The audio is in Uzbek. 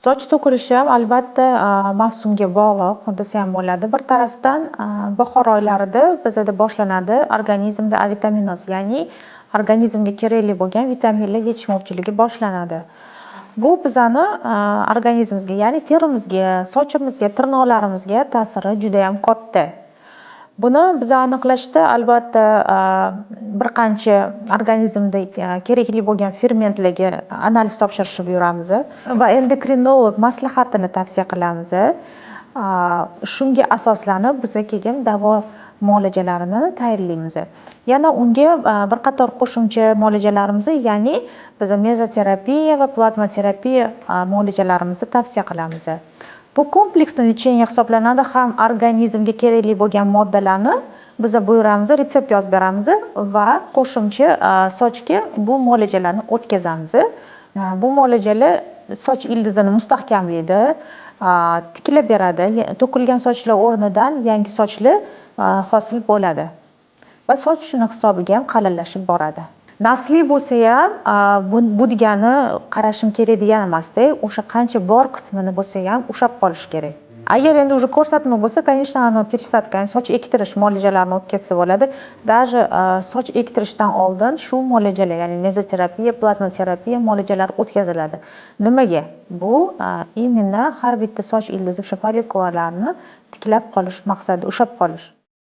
Soch to'kilishi ham albatta mavsumga bog'liq desam bo'ladi. Bir tarafdan bahor oylarida bizada boshlanadi organizmda A vitaminoz, ya'ni organizmga kerakli bo'lgan vitaminlar yetishmovchiligi boshlanadi. Bu bizani organizmimizga, ya'ni terimizga, sochimizga, tirnoqlarimizga ta'siri juda ham katta. Buni biz aniqlashda albatta bir qancha organizmda kerakli bo'lgan fermentlarga analiz topshirishni buyuramiz va endokrinolog maslahatini tavsiya qilamiz. Shunga asoslanib biz keyin davo muolajalarini tayinlaymiz. Yana unga bir qator qo'shimcha muolajalarimiz, ya'ni biz mezoterapiya va plazmaterapiya muolajalarimizni tavsiya qilamiz. Bu kompleksli lecheniya hisoblanadi. Ham organizmga kerakli bo'lgan moddalarni biz buyuramiz, retsept yozib beramiz va qo'shimcha sochga bu muolajalarni o'tkazamiz. Bu muolajalar soch ildizini mustahkamlaydi, tiklab beradi. To'kilgan sochlar o'rnidan yangi sochlar hosil bo'ladi va soch shuni hisobiga ham qalinlashib boradi. Nasliy bo'lsa ham bu degani qarashim kerak degani emasda, o'sha qancha bor qismini bo'lsa ham ushlab qolish kerak. Agar endi уже ko'rsatma bo'lsa, конечно, пересадка, soch ektirish muolajalarini o'tkazsa bo'ladi. Даже soch ektirishdan oldin shu muolajalar, ya'ni mezoterapiya, plazmaterapiya muolajalari o'tkaziladi. Nimaga? Bu именно har bitta soch ildizi o'sha folikularni tiklab qolish maqsadida, ushlab qolish.